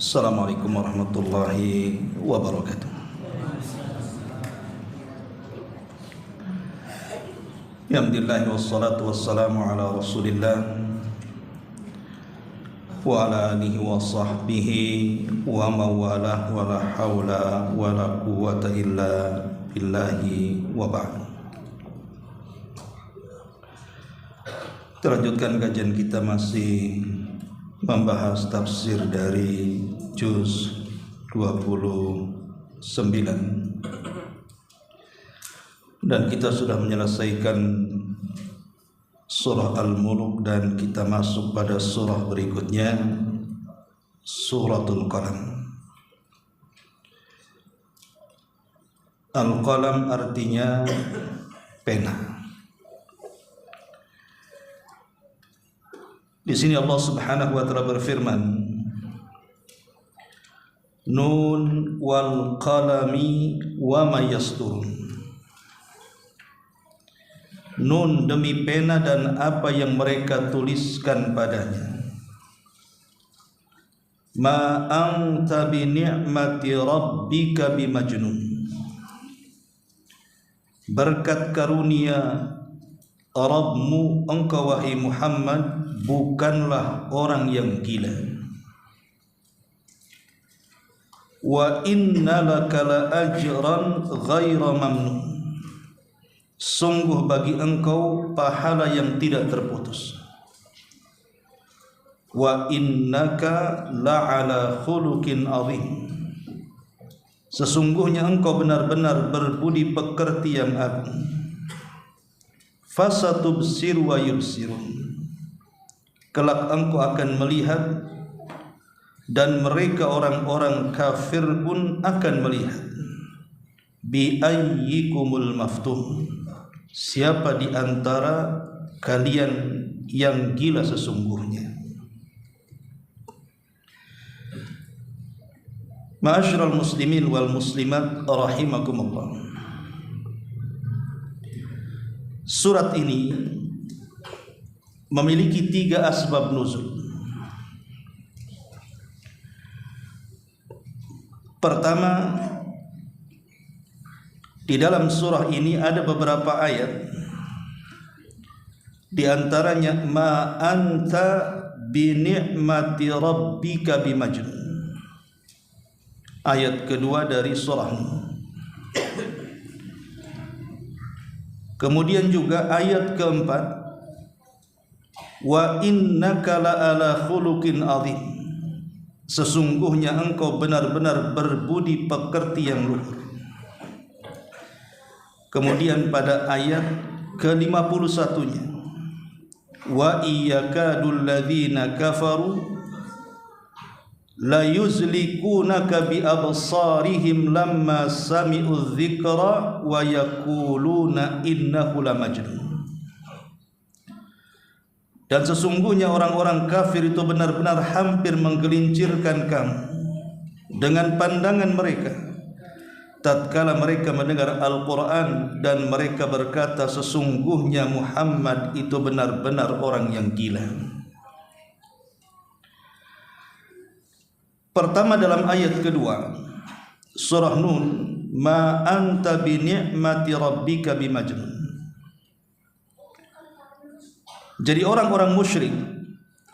Assalamualaikum warahmatullahi wabarakatuh. Alhamdulillah wassalatu wassalamu ala Rasulillah wa ala alihi wa sahbihi wa mawalah wa la hawla wa la quwwata illa billahi wa ba'd. Terlanjutkan kajian kita masih membahas tafsir dari juz 29 dan kita sudah menyelesaikan surah Al-Mulk dan kita masuk pada surah berikutnya, suratul Qalam. Al-Qalam artinya pena. Di sini Allah Subhanahu wa taala berfirman, Nun wal qalami wa ma yasturun. Nun demi pena dan apa yang mereka tuliskan padanya. Ma anta bi ni'mati rabbika bimajnun. Berkat karunia Rabbmu, engkau wahai Muhammad bukanlah orang yang gila. Wa inna laka la ajran ghaira mamnun. Sungguh bagi engkau pahala yang tidak terputus. Wa innaka la'ala khuluqin azim. Sesungguhnya engkau benar-benar berbudi pekerti yang agung. Fasatubsir wa yubsirun. Kelak engkau akan melihat dan mereka orang-orang kafir pun akan melihat. Bi ayyikumul maftun. Siapa di antara kalian yang gila sesungguhnya. Ma'asyiral muslimin wal muslimat rahimakumullah. Surat ini memiliki 3 asbab nuzul. Pertama, di dalam surah ini ada beberapa ayat, di antaranya ma anta bi ni'mati rabbika bimajnun. Ayat kedua dari surah Nur. Kemudian juga ayat keempat, wa innaka la'ala khuluqin azim. Sesungguhnya engkau benar-benar berbudi pekerti yang luhur. Kemudian pada ayat ke-51-nya, wa iyyakadul ladzina kafaru la yuzlikunaka bi absarihim lamma sami'u dzikra wa yaquluna innahu lamajnun. Dan sesungguhnya orang-orang kafir itu benar-benar hampir menggelincirkan kamu dengan pandangan mereka tatkala mereka mendengar Al-Quran dan mereka berkata sesungguhnya Muhammad itu benar-benar orang yang gila. Pertama dalam ayat kedua surah Nun, ma anta bi ni'mati rabbika bimajnun. Jadi orang-orang musyrik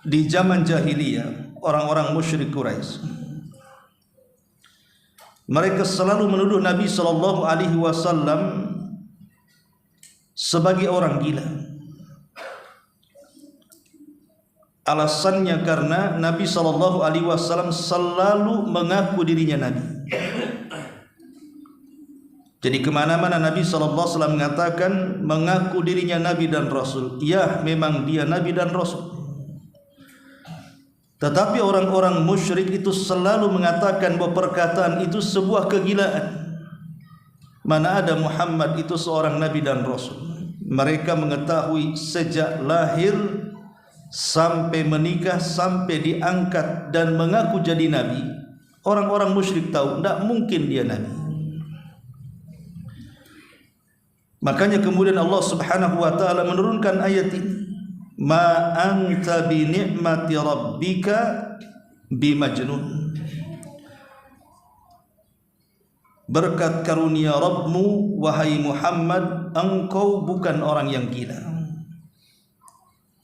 di zaman jahiliyah, orang-orang musyrik Quraisy, mereka selalu menuduh Nabi sallallahu alaihi wasallam sebagai orang gila. Alasannya karena Nabi sallallahu alaihi wasallam selalu mengaku dirinya nabi. Jadi kemana-mana Nabi sallallahu alaihi wasallam mengatakan mengaku dirinya nabi dan rasul. Ya, memang dia nabi dan rasul. Tetapi orang-orang musyrik itu selalu mengatakan bahwa perkataan itu sebuah kegilaan. Mana ada Muhammad itu seorang nabi dan rasul. Mereka mengetahui sejak lahir sampai menikah, sampai diangkat dan mengaku jadi nabi, orang-orang musyrik tahu tidak mungkin dia nabi. Makanya kemudian Allah Subhanahu wa taala menurunkan ayat ini, ma anta bi ni'mati rabbika bimajnun. berkat karunia Rabbmu wahai Muhammad, engkau bukan orang yang gila.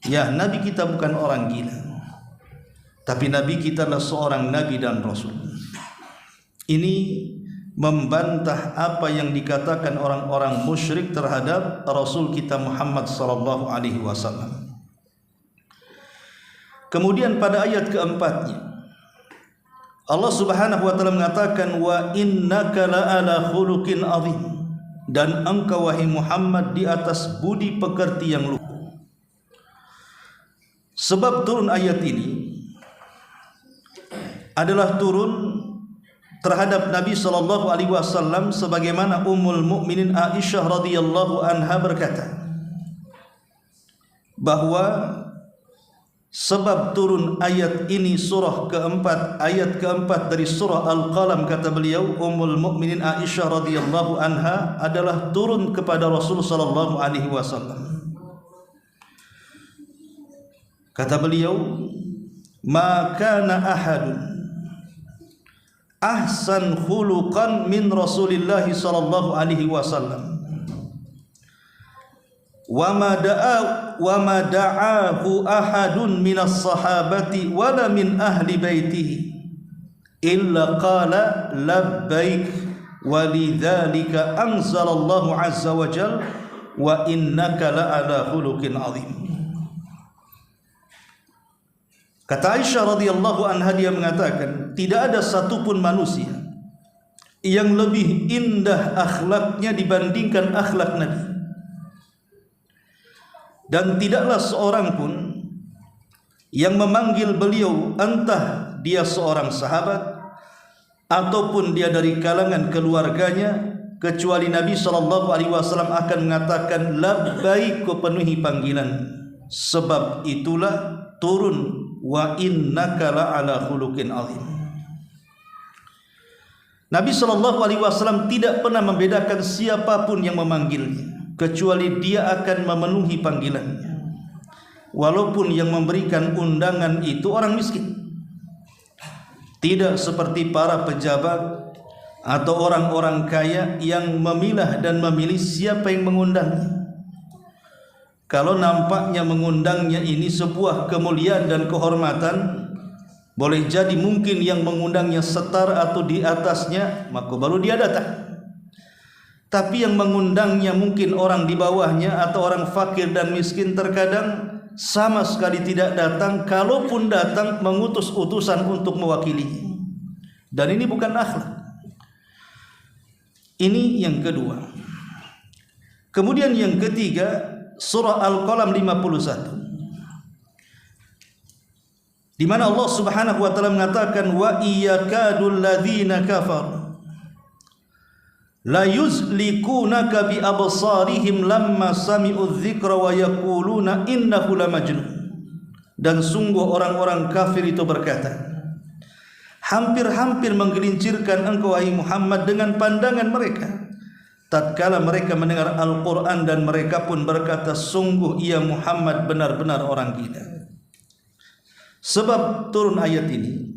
Ya, Nabi kita bukan orang gila, tapi Nabi kita adalah seorang Nabi dan Rasul. Ini membantah apa yang dikatakan orang-orang musyrik terhadap Rasul kita Muhammad sallallahu alaihi wasallam. Kemudian pada ayat keempatnya Allah Subhanahu wa taala mengatakan, wa innaka la'ala khuluqin azim, dan engkau wahai Muhammad di atas budi pekerti yang luhur. Sebab turun ayat ini adalah turun terhadap Nabi sallallahu alaihi wasallam, sebagaimana Ummul Mukminin Aisyah radhiyallahu anha berkata bahwa sebab turun ayat ini surah keempat, ayat keempat dari surah Al-Qalam, kata beliau Ummul Mukminin Aisyah radhiyallahu anha, adalah turun kepada Rasul sallallahu alaihi wasallam. Kata beliau, ma kana ahadun ahsan khuluqan min Rasulillah sallallahu alaihi wasallam wa ma da'ahu ahadun minas sahabati wala min ahli baitihi illa qala labbaik walidzalika anzalallahu azza wa jalla wa innaka la'ala khuluqin azim. Kata Aisyah radhiyallahu anha, dia mengatakan, tidak ada satupun manusia yang lebih indah akhlaknya dibandingkan akhlak Nabi, dan tidaklah seorang pun yang memanggil beliau, entah dia seorang sahabat ataupun dia dari kalangan keluarganya, kecuali Nabi sallallahu alaihi wasallam akan mengatakan labbaik, ku penuhi panggilan. Sebab itulah turun wa innaka la'ala khuluqin azim. Nabi sallallahu alaihi wasallam tidak pernah membedakan siapapun yang memanggilnya, kecuali dia akan memenuhi panggilannya, walaupun yang memberikan undangan itu orang miskin. Tidak seperti para pejabat atau orang-orang kaya yang memilah dan memilih siapa yang mengundangnya. Kalau nampaknya mengundangnya ini sebuah kemuliaan dan kehormatan, boleh jadi mungkin yang mengundangnya setara atau di atasnya, maka baru dia datang. Tapi yang mengundangnya mungkin orang di bawahnya atau orang fakir dan miskin, terkadang sama sekali tidak datang, kalaupun datang mengutus utusan untuk mewakilinya. Dan ini bukan akhlak. Ini yang kedua. Kemudian yang ketiga, surah Al-Qalam 51, di mana Allah Subhanahu wa taala mengatakan, wa iyakadul ladzina kafaru la yuzlikunaka bi absarihim lamma sami'u dzikra wa yaquluna innahu lamajnun. Dan sungguh orang-orang kafir itu berkata, hampir-hampir menggelincirkan engkau wahai Muhammad dengan pandangan mereka tatkala mereka mendengar Al-Quran, dan mereka pun berkata, sungguh ia Muhammad benar-benar orang gila. Sebab turun ayat ini,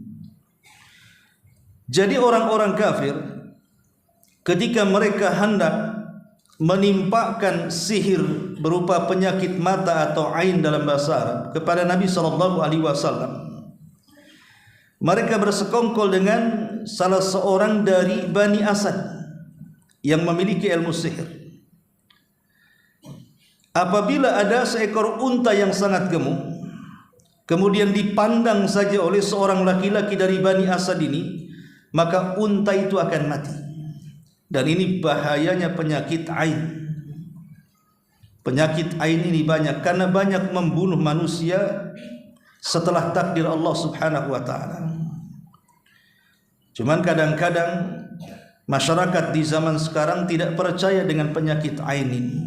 jadi orang-orang kafir ketika mereka hendak menimpakan sihir berupa penyakit mata atau ain dalam bahasa Arab kepada Nabi sallallahu alaihi wasallam, mereka bersekongkol dengan salah seorang dari Bani Asad yang memiliki ilmu sihir. Apabila ada seekor unta yang sangat gemuk, kemudian dipandang saja oleh seorang laki-laki dari Bani Asad ini, maka unta itu akan mati. Dan ini bahayanya penyakit ain. Penyakit ain ini banyak, karena banyak membunuh manusia setelah takdir Allah Subhanahu wa taala. Cuman kadang-kadang masyarakat di zaman sekarang tidak percaya dengan penyakit ain ini.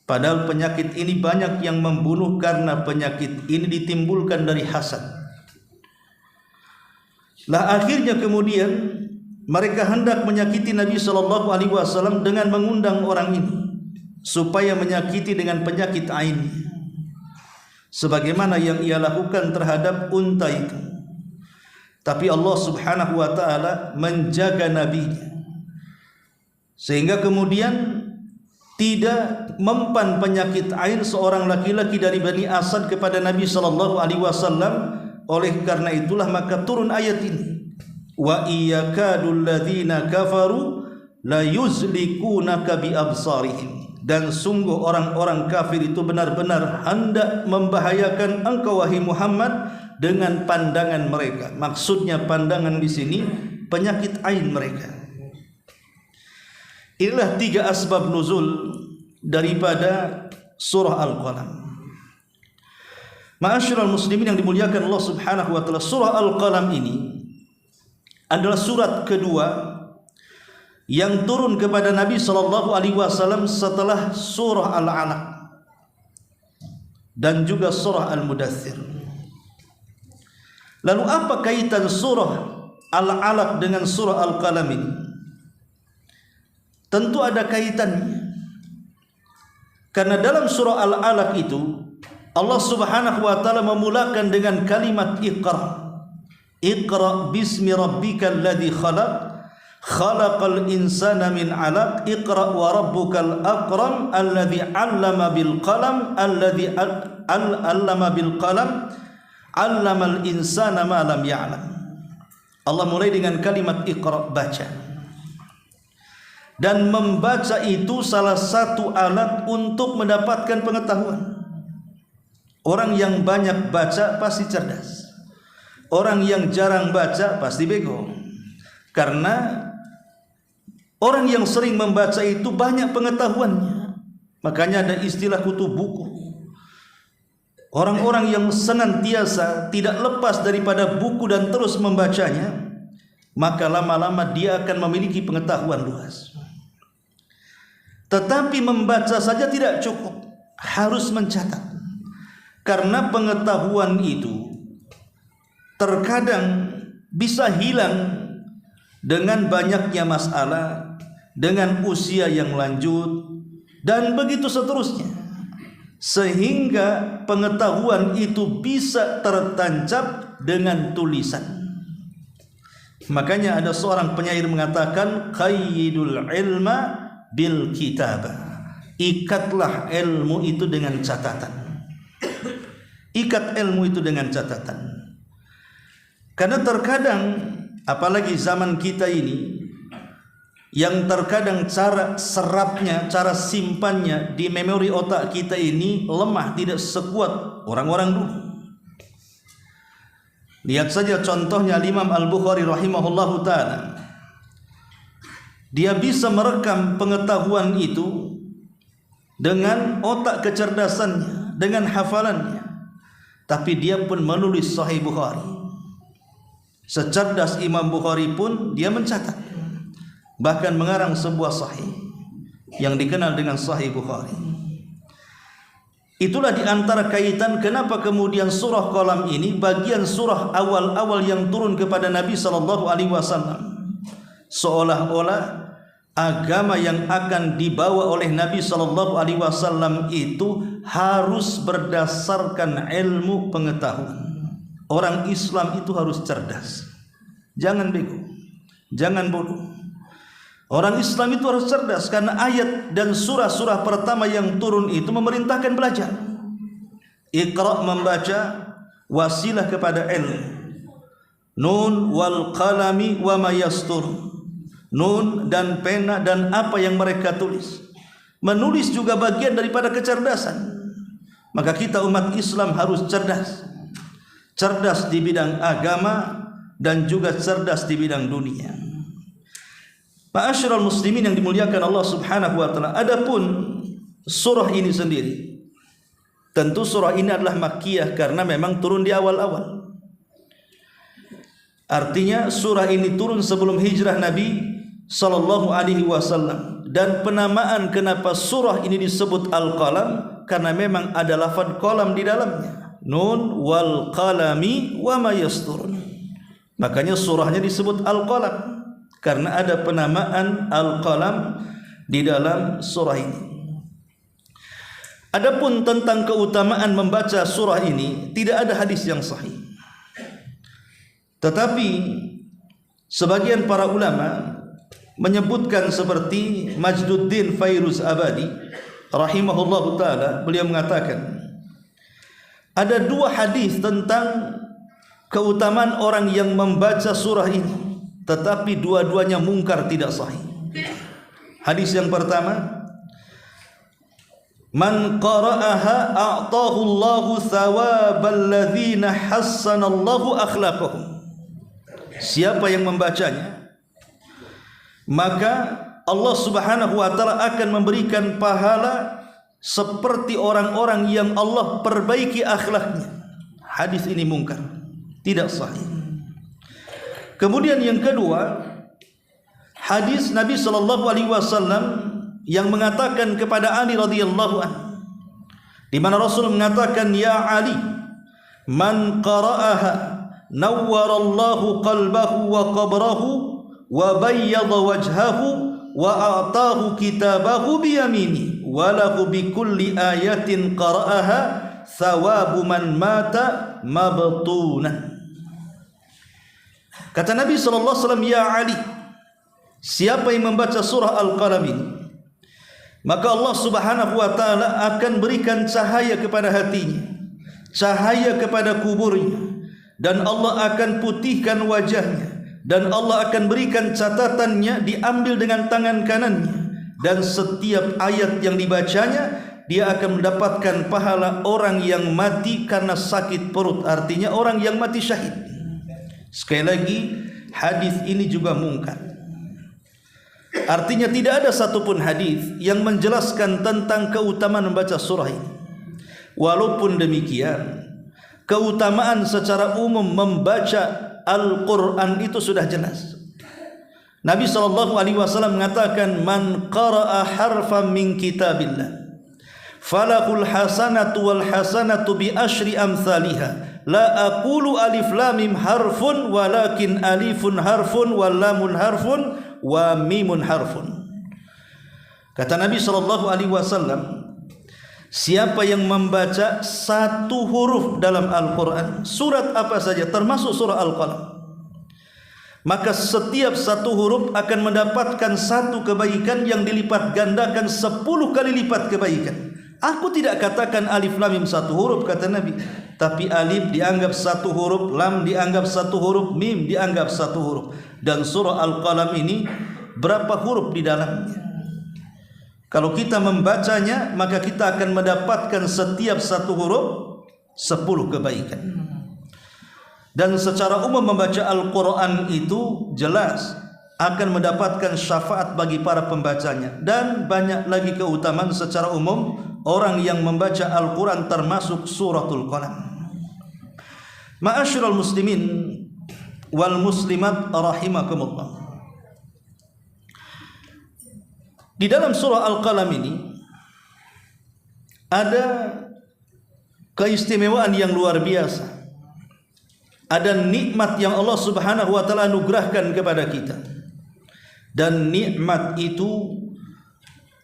Padahal penyakit ini banyak yang membunuh, karena penyakit ini ditimbulkan dari hasad. Lah akhirnya kemudian mereka hendak menyakiti Nabi sallallahu alaihi wasallam dengan mengundang orang ini supaya menyakiti dengan penyakit ain, sebagaimana yang ia lakukan terhadap unta itu. Tapi Allah Subhanahu wa taala menjaga nabinya, sehingga kemudian tidak mempan penyakit ain seorang laki-laki dari Bani Asad kepada Nabi sallallahu alaihi wasallam. Oleh karena itulah maka turun ayat ini, wa iyakadul ladzina kafaru la yuzlikunaka bi absarihim, dan sungguh orang-orang kafir itu benar-benar hendak membahayakan engkau wahai Muhammad dengan pandangan mereka. Maksudnya pandangan di sini penyakit ain mereka. Inilah 3 asbab nuzul daripada surah Al-Qalam. Ma'asyiral muslimin yang dimuliakan Allah Subhanahu wa taala, surah Al-Qalam ini adalah surat kedua yang turun kepada Nabi sallallahu alaihi wasallam setelah surah Al-Alaq dan juga surah Al-Mudaththir. Lalu apa kaitan surah Al-Alaq dengan surah Al-Qalam ini? Tentu ada kaitannya, karena dalam surah Al-Alaq itu Allah Subhanahu wa taala memulakan dengan kalimat Iqra. Iqra bismi rabbikal ladzi khalaq, khalaqal insana min 'alaq, Iqra wa rabbukal akram alladzi 'allama bil qalam, alladzi 'allama bil qalam, 'allamal insana ma lam ya'lam. Allah mulai dengan kalimat Iqra, baca. Dan membaca itu salah satu alat untuk mendapatkan pengetahuan. Orang yang banyak baca pasti cerdas, orang yang jarang baca pasti bego. Karena orang yang sering membaca itu banyak pengetahuannya. Makanya ada istilah kutu buku. Orang-orang yang senantiasa tidak lepas daripada buku dan terus membacanya, maka lama-lama dia akan memiliki pengetahuan luas. Tetapi membaca saja tidak cukup, harus mencatat. Karena pengetahuan itu terkadang bisa hilang dengan banyaknya masalah, dengan usia yang lanjut, dan begitu seterusnya. Sehingga pengetahuan itu bisa tertancap dengan tulisan. Makanya ada seorang penyair mengatakan, qayyidul ilma bil kitabah, ikatlah ilmu itu dengan catatan. Ikat ilmu itu dengan catatan. Karena terkadang apalagi zaman kita ini, yang terkadang cara serapnya, cara simpannya di memori otak kita ini lemah, tidak sekuat orang-orang dulu. Lihat saja contohnya Imam Al-Bukhari rahimahullahu ta'ala. Dia bisa merekam pengetahuan itu dengan otak kecerdasannya, dengan hafalannya. Tapi dia pun menulis Sahih Bukhari. Secerdas Imam Bukhari pun dia mencatat, bahkan mengarang sebuah sahih yang dikenal dengan Sahih Bukhari. Itulah diantara kaitan kenapa kemudian surah Qalam ini bagian surah awal-awal yang turun kepada Nabi sallallahu alaihi wasallam. Seolah-olah agama yang akan dibawa oleh Nabi sallallahu alaihi wasallam itu harus berdasarkan ilmu pengetahuan. Orang Islam itu harus cerdas. Jangan bego, jangan bodoh. Orang Islam itu harus cerdas, karena ayat dan surah-surah pertama yang turun itu memerintahkan belajar. Iqra, membaca, wasilah kepada ilmu. Nun wal qalami wa ma yastur. Nun dan pena dan apa yang mereka tulis. Menulis juga bagian daripada kecerdasan. Maka kita umat Islam harus cerdas. Cerdas di bidang agama dan juga cerdas di bidang dunia. Ma'asyiral muslimin yang dimuliakan Allah Subhanahu wa taala, adapun surah ini sendiri, tentu surah ini adalah makkiyah karena memang turun di awal-awal. Artinya surah ini turun sebelum hijrah Nabi sallallahu alaihi wasallam, dan penamaan kenapa surah ini disebut Al-Qalam karena memang ada lafaz qalam di dalamnya. Nun wal qalami wa ma yasturun. Makanya surahnya disebut Al-Qalam karena ada penamaan Al-Qalam di dalam surah ini. Adapun tentang keutamaan membaca surah ini, tidak ada hadis yang sahih. Tetapi sebagian para ulama menyebutkan seperti Majduddin Fairuz Abadi rahimahullahu taala, beliau mengatakan ada 2 hadis tentang keutamaan orang yang membaca surah ini, tetapi dua-duanya mungkar, tidak sahih. Hadis yang pertama, man qara'aha a'tahu Allahu thawabal ladzina hassanallahu akhlaqahum. Siapa yang membacanya, maka Allah Subhanahu wa taala akan memberikan pahala seperti orang-orang yang Allah perbaiki akhlaknya. Hadis ini mungkar, tidak sahih. Kemudian yang kedua, hadis Nabi sallallahu alaihi wasallam yang mengatakan kepada Ali radhiyallahu anhu, di mana Rasul mengatakan, ya Ali, man qara'aha nawwarallahu qalbahu wa qabrahu wa bayyadha wajhahu wa a'tahu kitabahu biyamini wa lahu bikulli ayatin qara'aha thawabu man mata mabtunan. Kata Nabi SAW, ya Ali, siapa yang membaca surah Al-Qalam ini, maka Allah Subhanahu wa ta'ala akan berikan cahaya kepada hatinya, cahaya kepada kuburnya, dan Allah akan putihkan wajahnya, dan Allah akan berikan catatannya diambil dengan tangan kanannya, dan setiap ayat yang dibacanya dia akan mendapatkan pahala orang yang mati karena sakit perut, artinya orang yang mati syahid. Sekali lagi, hadis ini juga mungkar. Artinya tidak ada satupun hadis yang menjelaskan tentang keutamaan membaca surah ini. Walaupun demikian, keutamaan secara umum membaca Al-Quran itu sudah jelas. Nabi SAW mengatakan, man qara'a harfan min kitabillah falahul hasanatu wal hasanatu bi asyri amthaliha la aqulu alif lam mim harfun walakin alifun harfun wal lamun harfun wa mimun harfun. Kata Nabi SAW, siapa yang membaca 1 huruf dalam Al-Quran, surat apa saja termasuk surah Al-Qalam, maka setiap 1 huruf akan mendapatkan 1 kebaikan yang dilipat gandakan 10 kali lipat kebaikan. Aku tidak katakan alif lam mim 1 huruf, kata Nabi, tapi alif dianggap 1 huruf, lam dianggap 1 huruf, mim dianggap 1 huruf. Dan surah Al-Qalam ini berapa huruf di dalamnya? Kalau kita membacanya, maka kita akan mendapatkan setiap 1 huruf 10 kebaikan. Dan secara umum membaca Al-Quran itu jelas akan mendapatkan syafaat bagi para pembacanya. Dan banyak lagi keutamaan secara umum orang yang membaca Al-Quran, termasuk suratul Qalam. Ma'asyiral muslimin wal muslimat rahimakumullah. Di dalam surah Al-Qalam ini ada keistimewaan yang luar biasa. Ada nikmat yang Allah Subhanahu wa taala anugerahkan kepada kita. Dan nikmat itu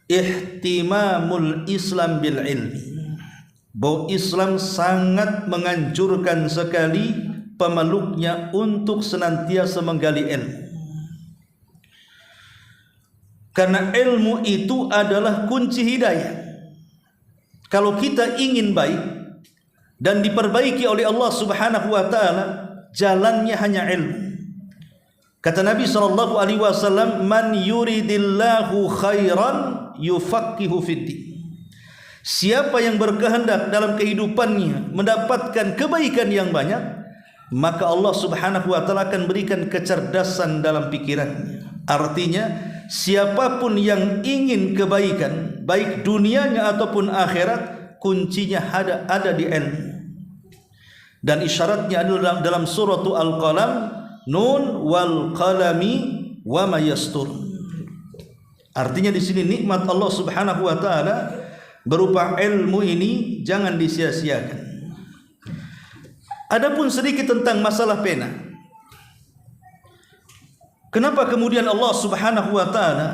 ihtimamul Islam bil ilmi. Bahwa Islam sangat menganjurkan sekali pemeluknya untuk senantiasa menggali ilmu. Karena ilmu itu adalah kunci hidayah. Kalau kita ingin baik dan diperbaiki oleh Allah Subhanahu wa taala, jalannya hanya ilmu. Kata Nabi SAW, man yuridillahu khairan yufaqihu fiddin. Siapa yang berkehendak dalam kehidupannya mendapatkan kebaikan yang banyak, maka Allah Subhanahu wa taala akan berikan kecerdasan dalam pikirannya. Artinya, siapapun yang ingin kebaikan, baik dunianya ataupun akhirat, kuncinya ada di ilmu. Dan isyaratnya adalah dalam surah Al-Qalam, nun wal qalami wa ma yastur. Artinya di sini nikmat Allah Subhanahu wa taala berupa ilmu ini jangan disia-siakan. Adapun sedikit tentang masalah pena. Kenapa kemudian Allah Subhanahu wa taala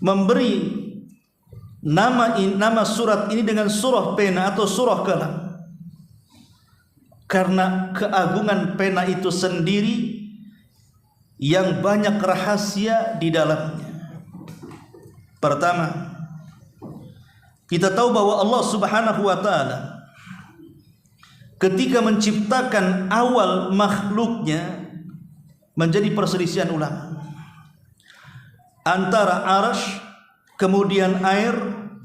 memberi nama surat ini dengan surah pena atau surah qalam? Karena keagungan pena itu sendiri yang banyak rahasia di dalamnya. Pertama, kita tahu bahwa Allah Subhanahu wa taala ketika menciptakan awal makhluknya menjadi perselisihan ulama antara arsy, kemudian air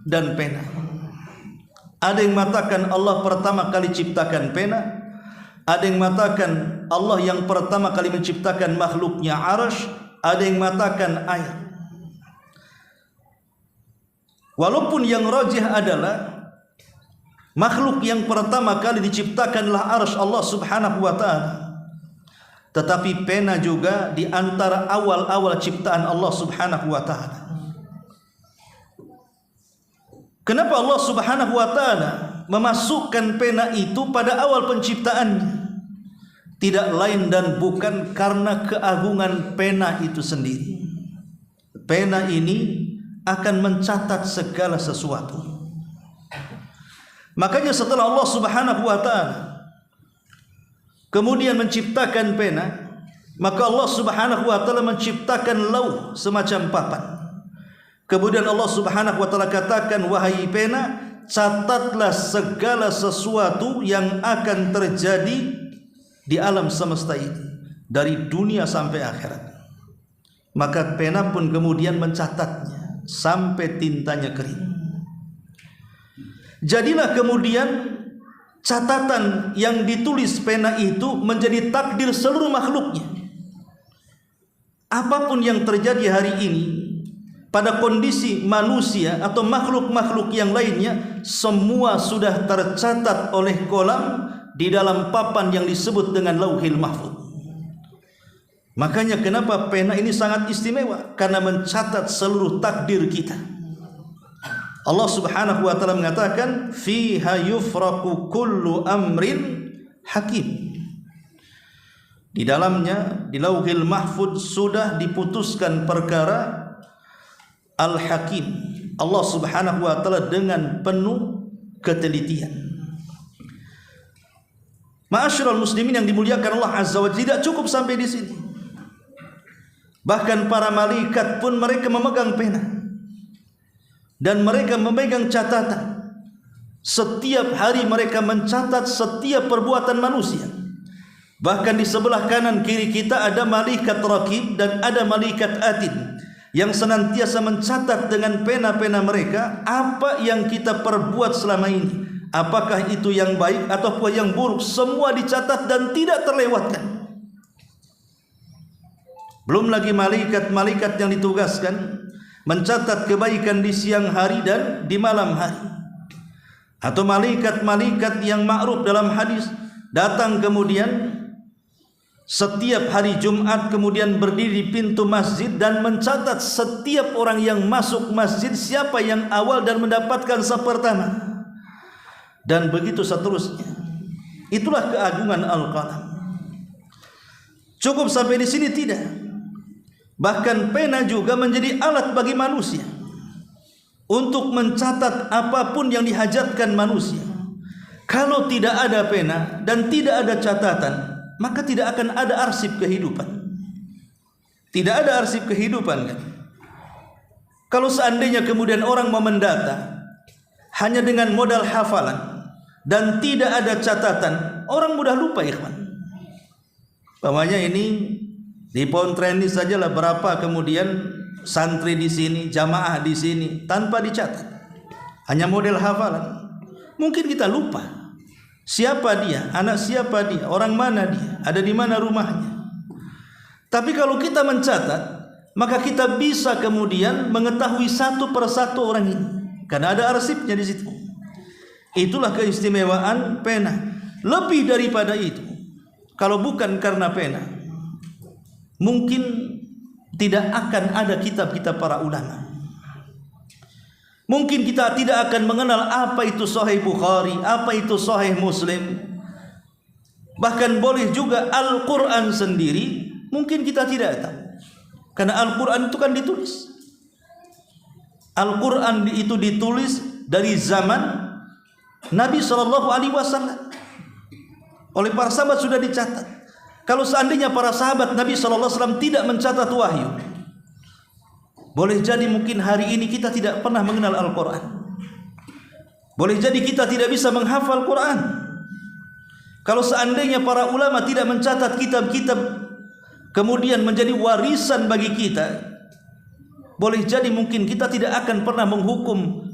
dan pena. Ada yang mengatakan Allah pertama kali ciptakan pena, ada yang mengatakan Allah yang pertama kali menciptakan makhluknya arsy, ada yang mengatakan air. Walaupun yang rajih adalah makhluk yang pertama kali diciptakanlah arsy Allah Subhanahu wa taala, tetapi pena juga di antara awal-awal ciptaan Allah Subhanahu wa taala. Kenapa Allah Subhanahu wa taala memasukkan pena itu pada awal penciptaannya? Tidak lain dan bukan karena keagungan pena itu sendiri. Pena ini akan mencatat segala sesuatu. Makanya setelah Allah Subhanahu wa taala kemudian menciptakan pena, maka Allah Subhanahu wa taala menciptakan lauh semacam papan. Kemudian Allah Subhanahu wa taala katakan, wahai pena, catatlah segala sesuatu yang akan terjadi di alam semesta ini dari dunia sampai akhirat. Maka pena pun kemudian mencatatnya sampai tintanya kering. Jadilah kemudian catatan yang ditulis pena itu menjadi takdir seluruh makhluknya. Apapun yang terjadi hari ini pada kondisi manusia atau makhluk-makhluk yang lainnya, semua sudah tercatat oleh kolam di dalam papan yang disebut dengan Lauhil Mahfuz. Makanya kenapa pena ini sangat istimewa, karena mencatat seluruh takdir kita. Allah Subhanahu wa taala mengatakan, fiha yufraqu kullu amrin hakim. Di dalamnya, di Lauhil Mahfuz sudah diputuskan perkara Al-Hakim, Allah Subhanahu wa taala dengan penuh ketelitian. Ma'asyiral muslimin yang dimuliakan Allah Azza wa Jalla, tidak cukup sampai di sini. Bahkan para malaikat pun mereka memegang pena dan mereka memegang catatan. Setiap hari mereka mencatat setiap perbuatan manusia. Bahkan di sebelah kanan kiri kita ada malaikat raqib dan ada malaikat atid yang senantiasa mencatat dengan pena-pena mereka apa yang kita perbuat selama ini. Apakah itu yang baik ataupun yang buruk, semua dicatat dan tidak terlewatkan. Belum lagi malaikat-malaikat yang ditugaskan mencatat kebaikan di siang hari dan di malam hari. Atau malaikat-malaikat yang ma'ruf dalam hadis datang kemudian setiap hari Jumat kemudian berdiri di pintu masjid dan mencatat setiap orang yang masuk masjid, siapa yang awal dan mendapatkan saf pertama, dan begitu seterusnya. Itulah keagungan Al-Qalam. Cukup sampai di sini? Tidak. Bahkan pena juga menjadi alat bagi manusia untuk mencatat apapun yang dihajatkan manusia. Kalau tidak ada pena dan tidak ada catatan, maka tidak akan ada arsip kehidupan. Tidak ada arsip kehidupan kan? Kalau seandainya kemudian orang mau mendata hanya dengan modal hafalan dan tidak ada catatan, orang mudah lupa, ikhwan. Umpamanya ini di Pontren ini sajalah berapa kemudian santri di sini, jamaah di sini tanpa dicatat. Hanya model hafalan. Mungkin kita lupa. Siapa dia? Anak siapa dia? Orang mana dia? Ada di mana rumahnya? Tapi kalau kita mencatat, maka kita bisa kemudian mengetahui satu persatu orang ini, karena ada arsipnya di situ. Itulah keistimewaan pena. Lebih daripada itu, kalau bukan karena pena, mungkin tidak akan ada kitab-kitab para ulama. Mungkin kita tidak akan mengenal apa itu Sahih Bukhari, apa itu Sahih Muslim. Bahkan boleh juga Al-Quran sendiri, mungkin kita tidak tahu. Karena Al-Quran itu kan ditulis. Al-Quran itu ditulis dari zaman Nabi SAW. Oleh para sahabat sudah dicatat. Kalau seandainya para sahabat Nabi SAW tidak mencatat wahyu, boleh jadi mungkin hari ini kita tidak pernah mengenal Al-Quran. Boleh jadi kita tidak bisa menghafal Quran. Kalau seandainya para ulama tidak mencatat kitab-kitab kemudian menjadi warisan bagi kita, boleh jadi mungkin kita tidak akan pernah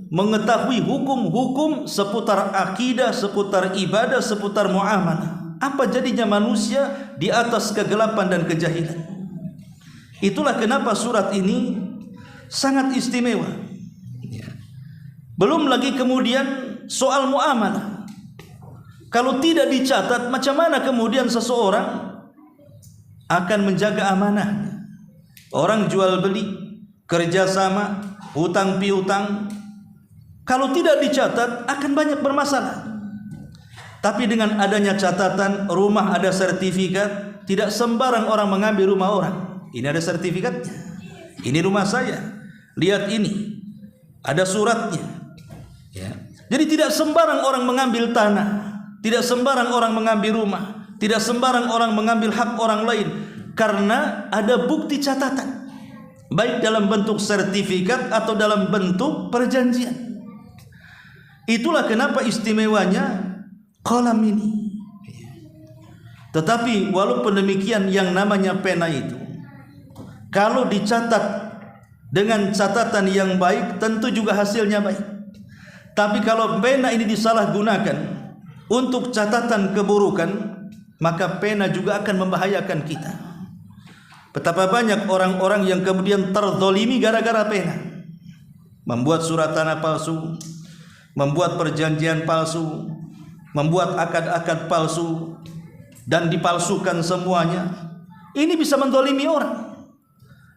mengetahui hukum-hukum seputar akidah, seputar ibadah, seputar muamalah. Apa jadinya manusia di atas kegelapan dan kejahilan? Itulah kenapa surat ini sangat istimewa. Belum lagi kemudian soal muamalah. Kalau tidak dicatat, macam mana kemudian seseorang akan menjaga amanah? Orang jual beli, kerjasama, hutang piutang, kalau tidak dicatat akan banyak bermasalah. Tapi dengan adanya catatan, rumah ada sertifikat, tidak sembarang orang mengambil rumah orang. Ini ada sertifikatnya, ini rumah saya, lihat ini, ada suratnya ya. Jadi tidak sembarang orang mengambil tanah, tidak sembarang orang mengambil rumah, tidak sembarang orang mengambil hak orang lain, karena ada bukti catatan, baik dalam bentuk sertifikat atau dalam bentuk perjanjian. Itulah kenapa istimewanya qalam ini. Tetapi walaupun demikian, yang namanya pena itu, kalau dicatat dengan catatan yang baik, tentu juga hasilnya baik. Tapi kalau pena ini disalahgunakan untuk catatan keburukan, maka pena juga akan membahayakan kita. Betapa banyak orang-orang yang kemudian terzolimi gara-gara pena. Membuat surat tanah palsu, membuat perjanjian palsu, membuat akad-akad palsu, dan dipalsukan semuanya. Ini bisa menzalimi orang.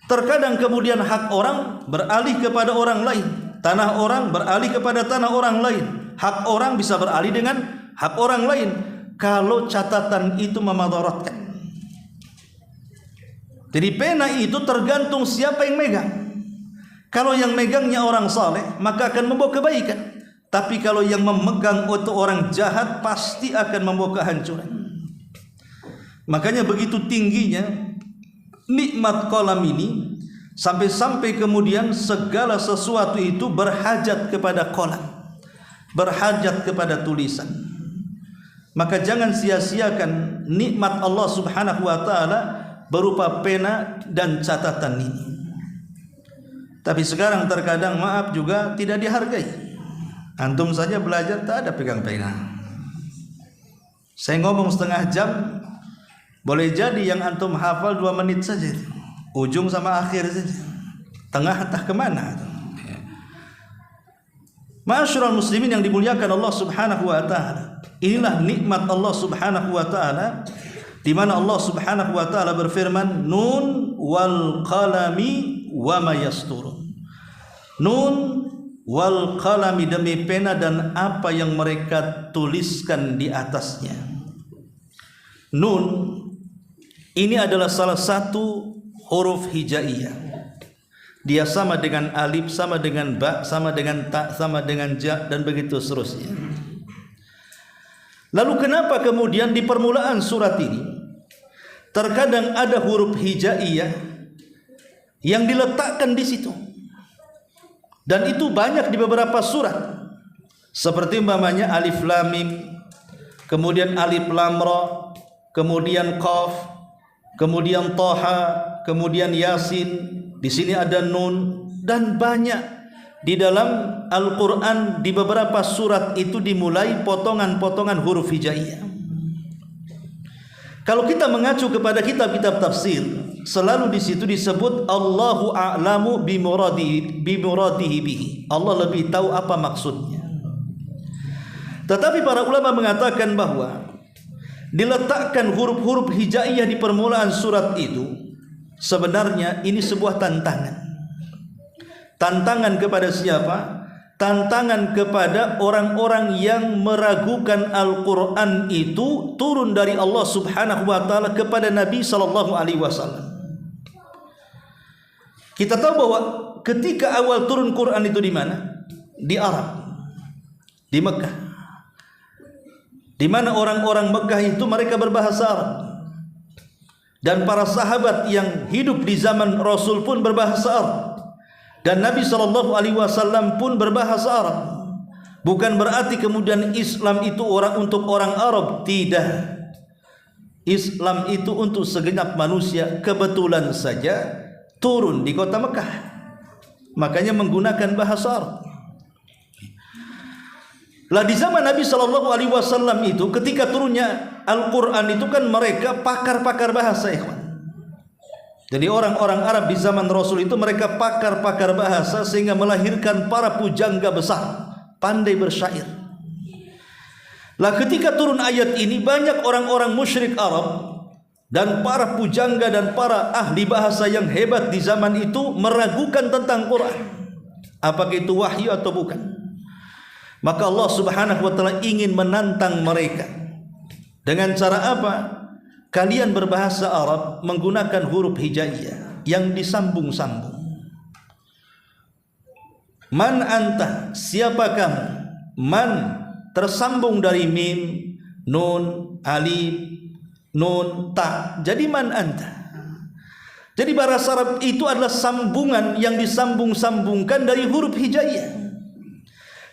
Terkadang kemudian hak orang beralih kepada orang lain, tanah orang beralih kepada tanah orang lain, hak orang bisa beralih dengan hak orang lain kalau catatan itu memadaratkan. Jadi pena itu tergantung siapa yang megang. Kalau yang megangnya orang saleh, maka akan membawa kebaikan. Tapi kalau yang memegang itu orang jahat, pasti akan membawa kehancuran. Makanya begitu tingginya nikmat qalam ini, sampai-sampai kemudian segala sesuatu itu berhajat kepada qalam, berhajat kepada tulisan. Maka jangan sia-siakan nikmat Allah Subhanahu wa taala berupa pena dan catatan ini. Tapi sekarang terkadang maaf juga tidak dihargai. Antum saja belajar tak ada pegang pena. Saya ngomong setengah jam, boleh jadi yang antum hafal 2 menit saja, ujung sama akhir saja, tengah entah kemana. Ma'asyiral muslimin yang dimuliakan Allah Subhanahu wa taala, inilah nikmat Allah Subhanahu wa taala, di mana Allah Subhanahu wa taala berfirman, Nun wal qalami wa ma yasturun. Nun wal qalami, demi pena dan apa yang mereka tuliskan di atasnya. Nun ini adalah salah satu huruf hijaiyah. Dia sama dengan alif, sama dengan ba, sama dengan ta, sama dengan ja, dan begitu seterusnya. Lalu kenapa kemudian di permulaan surat ini terkadang ada huruf hijaiyah yang diletakkan di situ? Dan itu banyak di beberapa surat. Seperti umpamanya alif lam mim, kemudian alif lam ra, kemudian qaf, kemudian Thaha, kemudian Yasin. Di sini ada Nun, dan banyak di dalam Al-Qur'an di beberapa surat itu dimulai potongan-potongan huruf hijaiyah. Kalau kita mengacu kepada kitab-kitab tafsir, selalu di situ disebut Allahu a'lamu bimuradihi bihi. Allah lebih tahu apa maksudnya. Tetapi para ulama mengatakan bahwa diletakkan huruf-huruf hijaiyah di permulaan surat itu sebenarnya ini sebuah tantangan. Tantangan kepada siapa? Tantangan kepada orang-orang yang meragukan Al-Quran itu turun dari Allah Subhanahu wa taala kepada Nabi sallallahu alaihi wasallam. Kita tahu bahwa ketika awal turun Quran itu di mana? Di Arab, di Mekah. Di mana orang-orang Mekah itu mereka berbahasa Arab. dan para sahabat yang hidup di zaman Rasul pun berbahasa Arab, dan Nabi SAW pun berbahasa Arab. Bukan berarti kemudian Islam itu untuk orang Arab, tidak. Islam itu untuk segenap manusia. Kebetulan saja turun di kota Mekah, makanya menggunakan bahasa Arab. Lah di zaman Nabi SAW itu, ketika turunnya Al-Quran itu kan mereka pakar-pakar bahasa, ikhwan. Jadi orang-orang Arab di zaman Rasul itu mereka pakar-pakar bahasa, sehingga melahirkan para pujangga besar, pandai bersyair. Lah ketika turun ayat ini, banyak orang-orang musyrik Arab dan para pujangga dan para ahli bahasa yang hebat di zaman itu meragukan tentang Quran, apakah itu wahyu atau bukan. Maka Allah Subhanahu wa taala ingin menantang mereka. Dengan cara apa? Kalian berbahasa Arab menggunakan huruf hijaiyah yang disambung-sambung. Man anta, siapa kamu? Man tersambung dari mim, nun, alif, nun, ta. Jadi man anta. Jadi bahasa Arab itu adalah sambungan yang disambung-sambungkan dari huruf hijaiyah.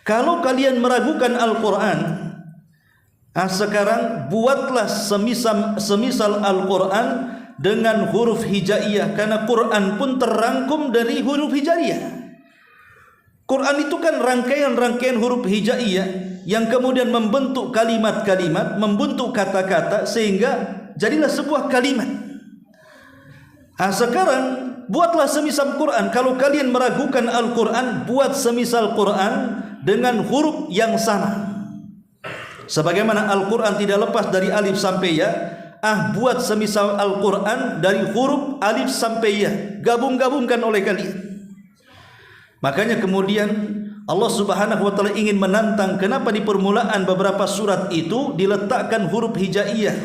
Kalau kalian meragukan Al-Quran, sekarang buatlah semisal Al-Quran dengan huruf hijaiyah, karena Quran pun terangkum dari huruf hijaiyah. Quran itu kan rangkaian-rangkaian huruf hijaiyah yang kemudian membentuk kalimat-kalimat, membentuk kata-kata, sehingga jadilah sebuah kalimat. Sekarang buatlah semisal Quran. Kalau kalian meragukan Al-Quran, buat semisal Quran dengan huruf yang sama. Sebagaimana Al-Quran tidak lepas dari alif sampai ya, buat semisal Al-Quran dari huruf alif sampai ya, gabung-gabungkan oleh kalian. Makanya kemudian Allah Subhanahu wa taala ingin menantang, kenapa di permulaan beberapa surat itu diletakkan huruf hijaiyah,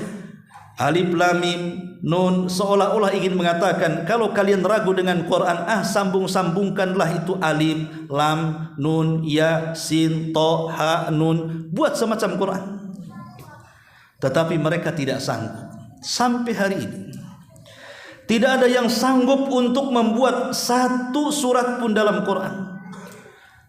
alif lam mim nun, seolah-olah ingin mengatakan kalau kalian ragu dengan Quran, sambung-sambungkanlah itu alif, lam, nun, ya, sin, to, ha, nun, buat semacam Quran. Tetapi mereka tidak sanggup. Sampai hari ini tidak ada yang sanggup untuk membuat satu surat pun dalam Quran.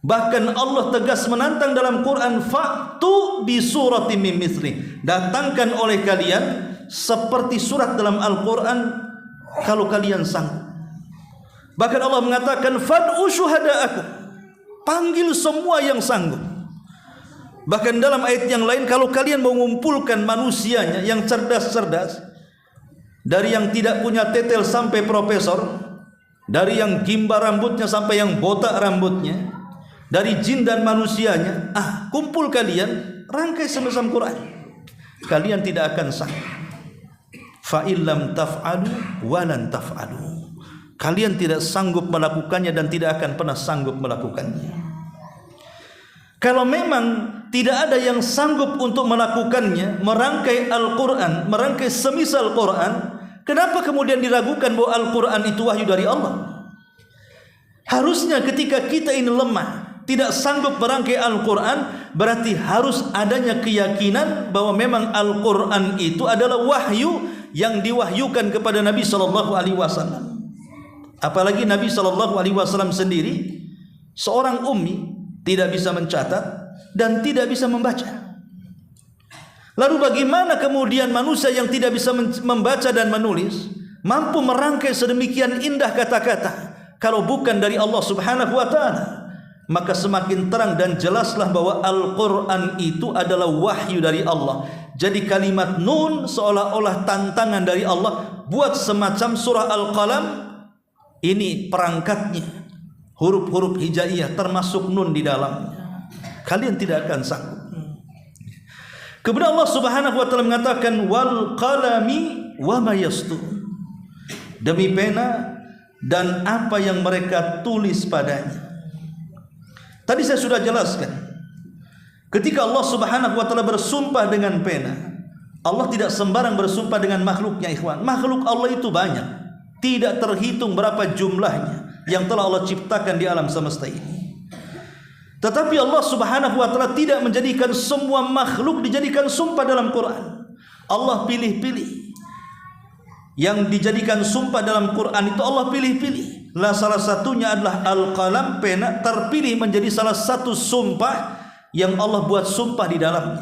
Bahkan Allah tegas menantang dalam Quran, fa'tu bi suratin min mithli, datangkan oleh kalian seperti surat dalam Al-Quran kalau kalian sanggup. Bahkan Allah mengatakan, fad'u syuhada'akum, panggil semua yang sanggup. Bahkan dalam ayat yang lain, kalau kalian mengumpulkan manusianya yang cerdas-cerdas, dari yang tidak punya tetel sampai profesor, dari yang gimba rambutnya sampai yang botak rambutnya, dari jin dan manusianya, kumpul kalian, rangkai semacam Quran, kalian tidak akan sanggup. Fa illam taf'alu walan taf'alu, kalian tidak sanggup melakukannya dan tidak akan pernah sanggup melakukannya. Kalau memang tidak ada yang sanggup untuk melakukannya, merangkai Al-Quran, merangkai semisal Quran, kenapa kemudian diragukan bahwa Al-Quran itu wahyu dari Allah? Harusnya ketika kita ini lemah, tidak sanggup merangkai Al-Quran, berarti harus adanya keyakinan bahwa memang Al-Quran itu adalah wahyu yang diwahyukan kepada Nabi SAW. Apalagi Nabi SAW sendiri seorang ummi, tidak bisa mencatat dan tidak bisa membaca. Lalu bagaimana kemudian manusia yang tidak bisa membaca dan menulis mampu merangkai sedemikian indah kata-kata kalau bukan dari Allah Subhanahu wa taala? Maka semakin terang dan jelaslah bahwa Al-Quran itu adalah wahyu dari Allah. Jadi kalimat nun seolah-olah tantangan dari Allah. Buat semacam surah Al-Qalam, ini perangkatnya, huruf-huruf hijaiyah termasuk nun di dalamnya. Kalian tidak akan sanggup. Kemudian Allah Subhanahu wa taala mengatakan, wal qalami wa ma yasturun, demi pena dan apa yang mereka tulis padanya. Tadi saya sudah jelaskan, ketika Allah Subhanahu wa taala bersumpah dengan pena, Allah tidak sembarang bersumpah dengan makhluknya, ikhwan. Makhluk Allah itu banyak, tidak terhitung berapa jumlahnya yang telah Allah ciptakan di alam semesta ini. Tetapi Allah Subhanahu wa taala tidak menjadikan semua makhluk dijadikan sumpah dalam Quran. Allah pilih-pilih. yang dijadikan sumpah dalam Quran itu Allah pilih-pilih. Salah satunya adalah al-qalam, pena, terpilih menjadi salah satu sumpah yang Allah buat sumpah di dalamnya.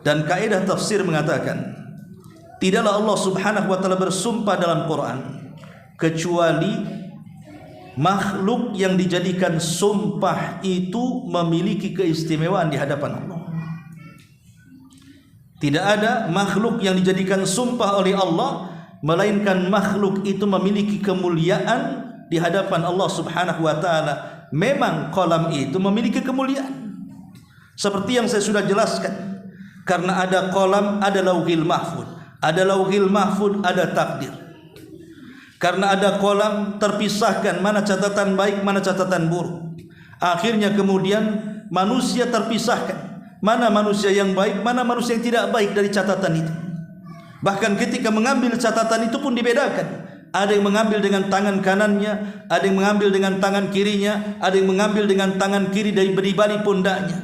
Dan kaidah tafsir mengatakan, tidaklah Allah Subhanahu wa taala bersumpah dalam Quran kecuali makhluk yang dijadikan sumpah itu memiliki keistimewaan di hadapan Allah. Tidak ada makhluk yang dijadikan sumpah oleh Allah melainkan makhluk itu memiliki kemuliaan di hadapan Allah Subhanahu wa taala. Memang qalam itu memiliki kemuliaan. Seperti yang saya sudah jelaskan. Karena ada qalam, ada lauhil mahfuz. Ada lauhil mahfuz, ada takdir. Karena ada qalam, terpisahkan mana catatan baik, mana catatan buruk. Akhirnya kemudian manusia terpisahkan. Mana manusia yang baik, mana manusia yang tidak baik dari catatan itu. Bahkan ketika mengambil catatan itu pun dibedakan. Ada yang mengambil dengan tangan kanannya, ada yang mengambil dengan tangan kirinya, ada yang mengambil dengan tangan kiri dari balik pundaknya.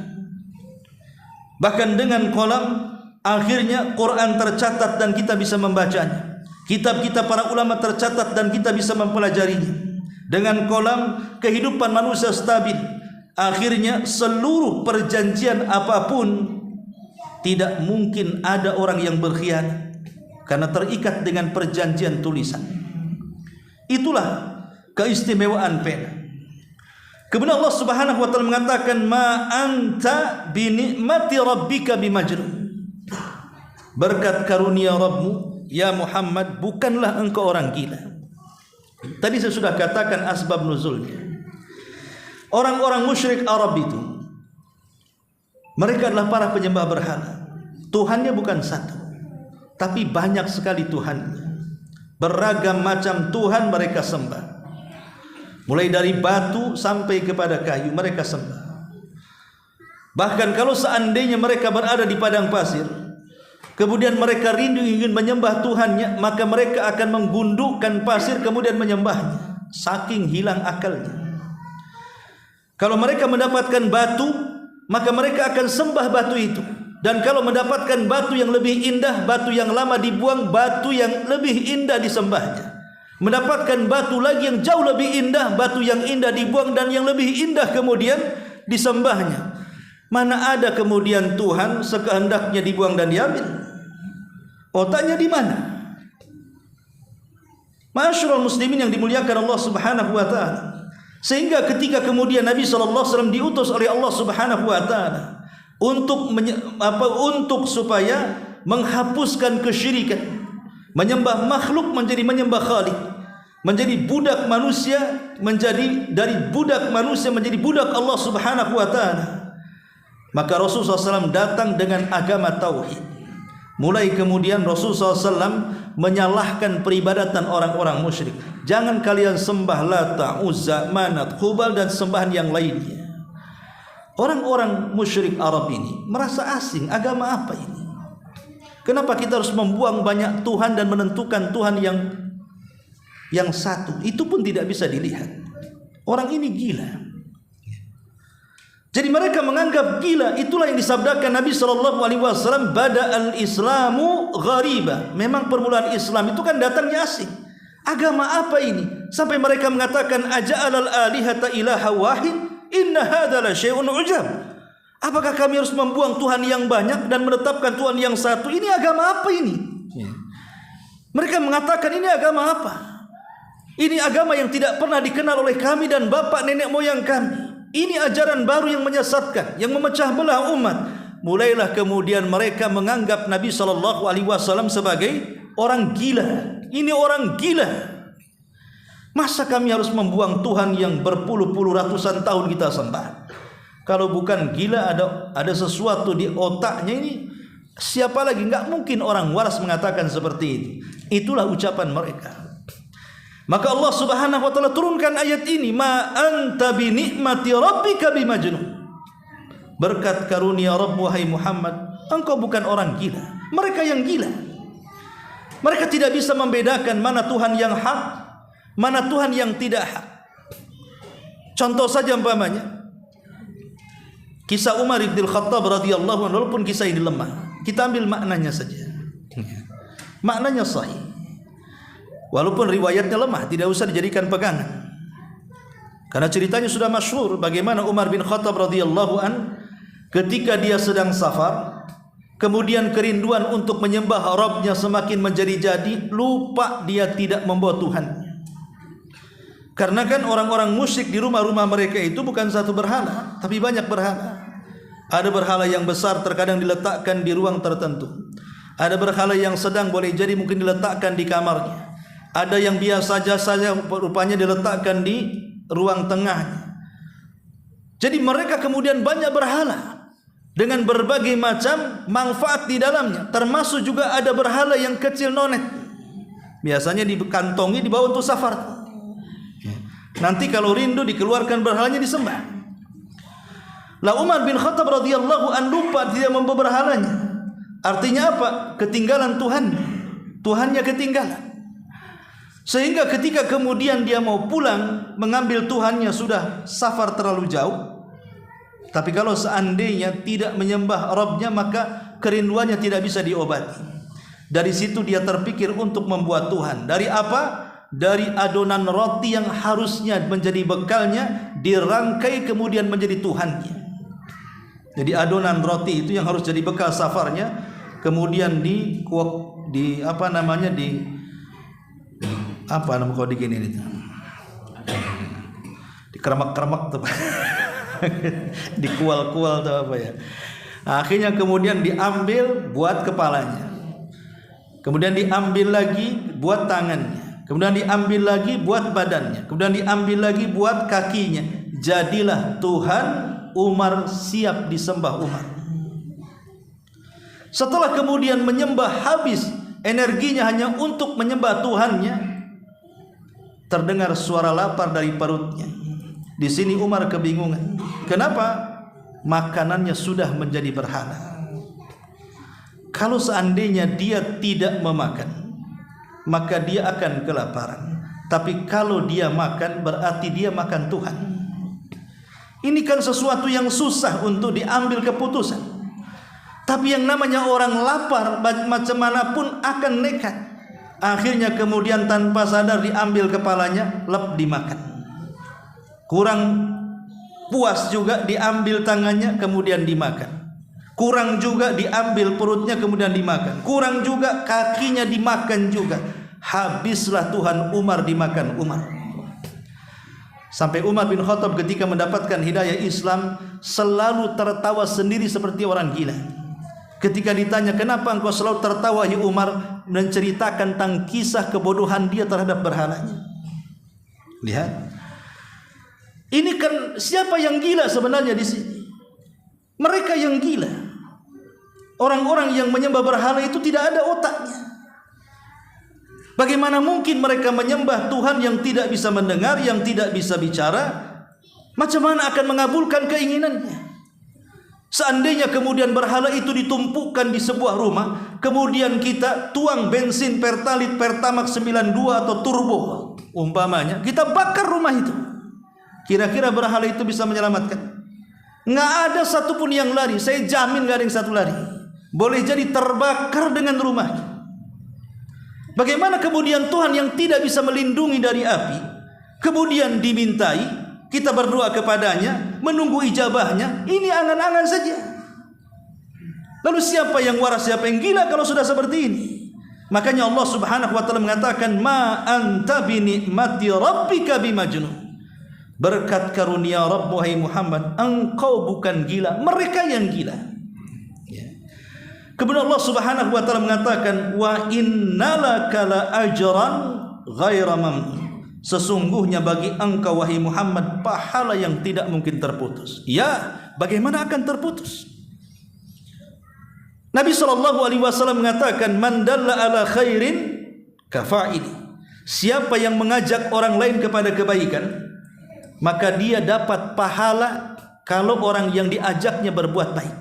Bahkan dengan qalam, akhirnya Quran tercatat dan kita bisa membacanya. Kitab-kitab para ulama tercatat dan kita bisa mempelajarinya. Dengan qalam, kehidupan manusia stabil. Akhirnya seluruh perjanjian apapun tidak mungkin ada orang yang berkhianat karena terikat dengan perjanjian tulisan. Itulah keistimewaan pena. Kemudian Allah Subhanahu wa taala mengatakan, ma anta bi ni'mati rabbika bimajnun. Berkat karunia Rabbmu ya Muhammad, bukanlah engkau orang gila. Tadi saya sudah katakan asbab nuzulnya. Orang-orang musyrik Arab itu, mereka adalah para penyembah berhala. Tuhannya bukan satu, tapi banyak sekali Tuhannya. Beragam macam Tuhan mereka sembah. Mulai dari batu sampai kepada kayu mereka sembah. Bahkan kalau seandainya mereka berada di padang pasir, kemudian mereka rindu ingin menyembah Tuhannya, maka mereka akan menggundukkan pasir kemudian menyembahnya. Saking hilang akalnya. Kalau mereka mendapatkan batu, maka mereka akan sembah batu itu. Dan kalau mendapatkan batu yang lebih indah, batu yang lama dibuang, batu yang lebih indah disembahnya. Mendapatkan batu lagi yang jauh lebih indah, batu yang indah dibuang dan yang lebih indah kemudian disembahnya. Mana ada kemudian Tuhan sekehendaknya dibuang dan diambil? Otaknya di mana? Ma'asyiral muslimin yang dimuliakan Allah Subhanahu wa taala. Sehingga ketika kemudian Nabi SAW diutus oleh Allah Subhanahu wa taala untuk supaya menghapuskan kesyirikan, menyembah makhluk menjadi menyembah Khalik, menjadi budak manusia, dari budak manusia menjadi budak Allah Subhanahu wa taala. Maka Rasulullah SAW datang dengan agama tauhid. Mulai kemudian Rasulullah SAW menyalahkan peribadatan orang-orang musyrik. Jangan kalian sembah Lata, Uzza, Manat, Hubal dan sembahan yang lainnya. Orang-orang musyrik Arab ini merasa asing, agama apa ini? Kenapa kita harus membuang banyak Tuhan dan menentukan Tuhan yang satu? Itu pun tidak bisa dilihat. Orang ini gila. Jadi mereka menganggap gila. Itulah yang disabdakan Nabi SAW, bada al-islamu ghariba. Memang permulaan Islam itu kan datangnya asing. Agama apa ini? Sampai mereka mengatakan, aja'al al-alihata ilaha wahid, inna hadha la syai'un ujab. Apakah kami harus membuang Tuhan yang banyak dan menetapkan Tuhan yang satu? Ini agama apa ini? Mereka mengatakan ini agama apa? Ini agama yang tidak pernah dikenal oleh kami dan bapak nenek moyang kami. Ini ajaran baru yang menyesatkan, yang memecah belah umat. Mulailah kemudian mereka menganggap Nabi SAW sebagai orang gila. Ini orang gila. Masa kami harus membuang Tuhan yang berpuluh-puluh ratusan tahun kita sembah? Kalau bukan gila, ada sesuatu di otaknya ini. Siapa lagi? Enggak mungkin orang waras mengatakan seperti itu. Itulah ucapan mereka. Maka Allah Subhanahu wa taala turunkan ayat ini, ma anta bi ni'mati rabbika bimajnun. Berkat karunia Rabb wahai Muhammad, engkau bukan orang gila. Mereka yang gila. Mereka tidak bisa membedakan mana Tuhan yang hak, mana Tuhan yang tidak hak. Contoh saja umpamanya kisah Umar bin Khattab radhiyallahu anhu, walaupun kisah ini lemah, kita ambil maknanya saja. Maknanya sahih. Walaupun riwayatnya lemah, tidak usah dijadikan pegangan. Karena ceritanya sudah masyhur bagaimana Umar bin Khattab radhiyallahu an ketika dia sedang safar, kemudian kerinduan untuk menyembah Rabbnya semakin menjadi-jadi, lupa dia tidak membawa Tuhannya. Karena kan orang-orang musyrik di rumah-rumah mereka itu bukan satu berhala, tapi banyak berhala. Ada berhala yang besar terkadang diletakkan di ruang tertentu. Ada berhala yang sedang, boleh jadi mungkin diletakkan di kamarnya. Ada yang biasa saja rupanya diletakkan di ruang tengahnya. Jadi mereka kemudian banyak berhala dengan berbagai macam manfaat di dalamnya. Termasuk juga ada berhala yang kecil nonet, biasanya dikantongi dibawa untuk safar. Nanti kalau rindu dikeluarkan berhalanya disembah. Lah Umar bin Khattab radhiyallahu an lupa dia membawa berhalanya. Artinya apa? Ketinggalan Tuhannya ketinggalan. Sehingga ketika kemudian dia mau pulang mengambil Tuhannya sudah safar terlalu jauh. Tapi kalau seandainya tidak menyembah Rabbnya, maka kerinduannya tidak bisa diobati. Dari situ dia terpikir untuk membuat Tuhan. Dari apa? Dari adonan roti yang harusnya menjadi bekalnya, dirangkai kemudian menjadi Tuhannya. Jadi adonan roti itu yang harus jadi bekal safarnya, kemudian di dikeremak-keremak tuh, dikual-kual tuh apa ya. Akhirnya kemudian diambil buat kepalanya, kemudian diambil lagi buat tangannya, kemudian diambil lagi buat badannya, kemudian diambil lagi buat kakinya. Jadilah Tuhan Umar, siap disembah Umar. Setelah kemudian menyembah habis energinya hanya untuk menyembah Tuhannya, terdengar suara lapar dari perutnya. Di sini Umar kebingungan. Kenapa? Makanannya sudah menjadi berhala. Kalau seandainya dia tidak memakan, maka dia akan kelaparan. Tapi kalau dia makan, berarti dia makan Tuhan. Ini kan sesuatu yang susah untuk diambil keputusan. Tapi yang namanya orang lapar, macam manapun akan nekat. Akhirnya kemudian tanpa sadar diambil kepalanya, lep dimakan. Kurang puas juga diambil tangannya, kemudian dimakan. Kurang juga diambil perutnya, kemudian dimakan. Kurang juga kakinya dimakan juga. Habislah Tuhan Umar dimakan Umar. Sampai Umar bin Khattab ketika mendapatkan hidayah Islam selalu tertawa sendiri seperti orang gila. Ketika ditanya, kenapa engkau selalu tertawa ya Umar, menceritakan tentang kisah kebodohan dia terhadap berhalanya. Lihat, ini kan siapa yang gila sebenarnya di sini? Mereka yang gila. Orang-orang yang menyembah berhala itu tidak ada otaknya. Bagaimana mungkin mereka menyembah Tuhan yang tidak bisa mendengar, yang tidak bisa bicara? Macam mana akan mengabulkan keinginannya? Seandainya kemudian berhala itu ditumpukkan di sebuah rumah, kemudian kita tuang bensin Pertalite, Pertamax 92 atau turbo umpamanya, kita bakar rumah itu, kira-kira berhala itu bisa menyelamatkan? Nggak ada satupun yang lari. Saya jamin nggak ada yang satu lari. Boleh jadi terbakar dengan rumahnya. Bagaimana kemudian Tuhan yang tidak bisa melindungi dari api kemudian dimintai, kita berdoa kepadanya, menunggu ijabahnya? Ini angan-angan saja. Lalu siapa yang waras, siapa yang gila kalau sudah seperti ini? Makanya Allah Subhanahu wa taala mengatakan, ma anta bi ni'mati rabbika bimajnun. Berkat karunia Rabb wahai Muhammad, engkau bukan gila, mereka yang gila. Kemudian Allah Subhanahu wa taala mengatakan, wa innalaka la ajran ghaira mamnun. Sesungguhnya bagi engkau wahai Muhammad pahala yang tidak mungkin terputus. Ya, bagaimana akan terputus? Nabi SAW mengatakan, man dalla ala khairin kafa'ili. Siapa yang mengajak orang lain kepada kebaikan, maka dia dapat pahala kalau orang yang diajaknya berbuat baik.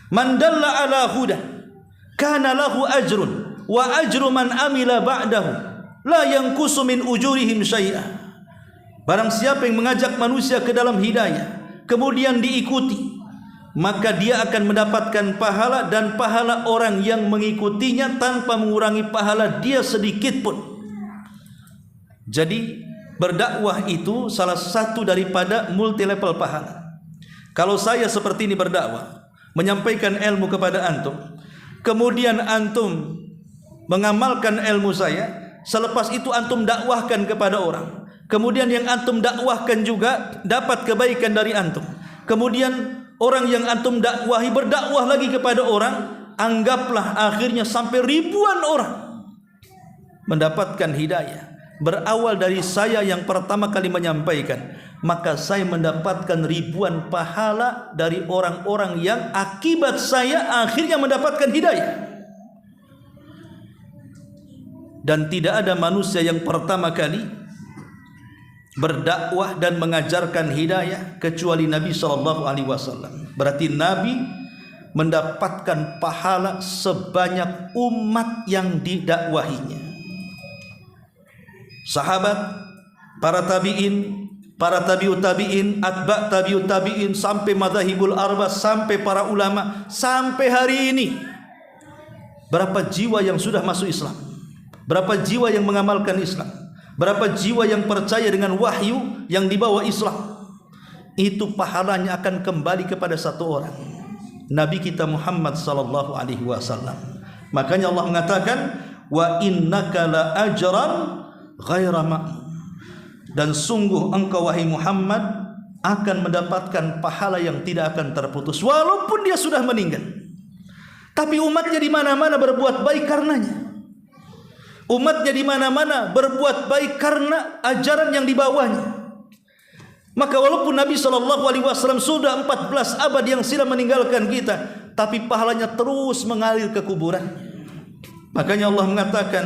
Man dalla ala huda kana lahu ajrun wa ajru man amila ba'dahu la yanqusu min ujurihim syai'a. Barang siapa yang mengajak manusia ke dalam hidayah kemudian diikuti, maka dia akan mendapatkan pahala dan pahala orang yang mengikutinya tanpa mengurangi pahala dia sedikit pun. Jadi berdakwah itu salah satu daripada multi level pahala. Kalau saya seperti ini berdakwah, menyampaikan ilmu kepada antum, kemudian antum mengamalkan ilmu saya, selepas itu antum dakwahkan kepada orang, kemudian yang antum dakwahkan juga dapat kebaikan dari antum, kemudian orang yang antum dakwahi berdakwah lagi kepada orang, anggaplah akhirnya sampai ribuan orang mendapatkan hidayah. Berawal dari saya yang pertama kali menyampaikan, maka saya mendapatkan ribuan pahala dari orang-orang yang akibat saya akhirnya mendapatkan hidayah. Dan tidak ada manusia yang pertama kali berdakwah dan mengajarkan hidayah kecuali Nabi SAW. Berarti Nabi mendapatkan pahala sebanyak umat yang didakwahinya. Sahabat, para tabi'in, para tabi'ut tabi'in, atba' tabi'ut tabi'in, sampai madzhabul arba, sampai para ulama, sampai hari ini berapa jiwa yang sudah masuk Islam, berapa jiwa yang mengamalkan Islam, berapa jiwa yang percaya dengan wahyu yang dibawa Islam. Itu pahalanya akan kembali kepada satu orang, Nabi kita Muhammad sallallahu alaihi wasallam. Makanya Allah mengatakan, wa innaka la ajran ghaira ma'mun, dan sungguh engkau wahai Muhammad akan mendapatkan pahala yang tidak akan terputus walaupun dia sudah meninggal. Tapi umatnya di mana-mana berbuat baik karenanya. Umatnya di mana-mana berbuat baik karena ajaran yang dibawanya. Maka walaupun Nabi SAW sudah 14 abad yang silam meninggalkan kita, tapi pahalanya terus mengalir ke kuburan. Makanya Allah mengatakan,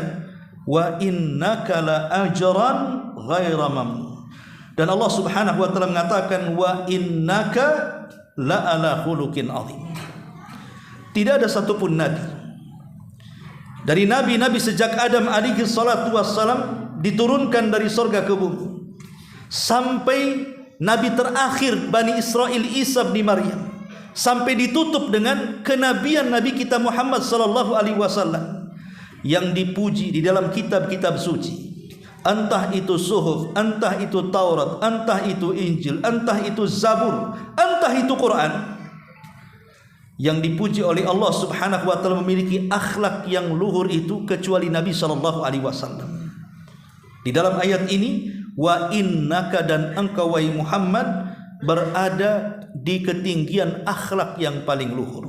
wa innaka la ajran ghaira mamnun. Dan Allah Subhanahu wa taala mengatakan, wa innaka la ala khuluqin azim. Tidak ada satupun nabi dari nabi-nabi sejak Adam alaihi salatu wassalam diturunkan dari surga ke bumi sampai nabi terakhir Bani Israel Isa bin Maryam, sampai ditutup dengan kenabian Nabi kita Muhammad sallallahu alaihi wasallam yang dipuji di dalam kitab-kitab suci, entah itu Suhuf, entah itu Taurat, entah itu Injil, entah itu Zabur, entah itu Quran, yang dipuji oleh Allah Subhanahu wa taala memiliki akhlak yang luhur itu kecuali Nabi sallallahu alaihi wasallam. Di dalam ayat ini, wa innaka, dan engkau wahai Muhammad berada di ketinggian akhlak yang paling luhur.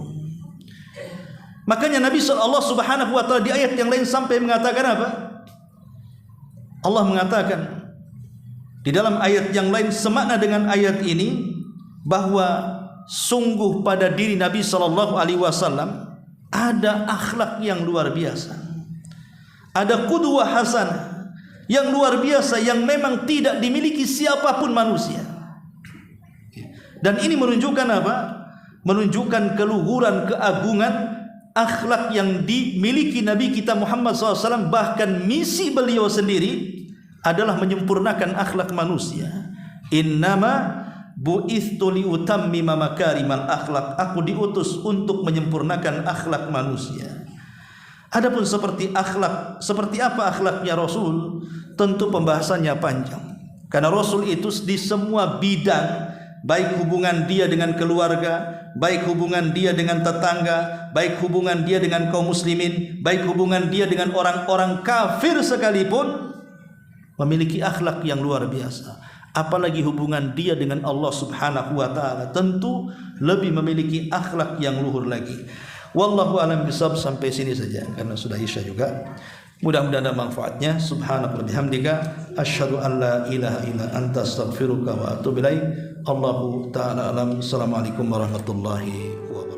Makanya Nabi Allah Subhanahu wa taala di ayat yang lain sampai mengatakan apa? Allah mengatakan di dalam ayat yang lain semakna dengan ayat ini, bahwa sungguh pada diri Nabi sallallahu alaihi wasallam ada akhlak yang luar biasa. Ada qudwah hasanah yang luar biasa yang memang tidak dimiliki siapapun manusia. Dan ini menunjukkan apa? Menunjukkan keluhuran, keagungan akhlak yang dimiliki Nabi kita Muhammad SAW. Bahkan misi beliau sendiri adalah menyempurnakan akhlak manusia. Innama bu'ithtu liutammima makarimal akhlak. Aku diutus untuk menyempurnakan akhlak manusia. Adapun seperti apa akhlaknya Rasul, tentu pembahasannya panjang. Karena Rasul itu di semua bidang, baik hubungan dia dengan keluarga, baik hubungan dia dengan tetangga, baik hubungan dia dengan kaum muslimin, baik hubungan dia dengan orang-orang kafir sekalipun, memiliki akhlak yang luar biasa. Apalagi hubungan dia dengan Allah Subhanahu wa taala, tentu lebih memiliki akhlak yang luhur lagi. Wallahu a'lam bishawab. Sampai sini saja karena sudah isya juga. Mudah-mudahan ada manfaatnya. Subhanaka wa bihamdika asyhadu an la ilaha illa anta astaghfiruka wa atubu ilaik. Allahu ta'ala alam. Assalamualaikum warahmatullahi wabarakatuh.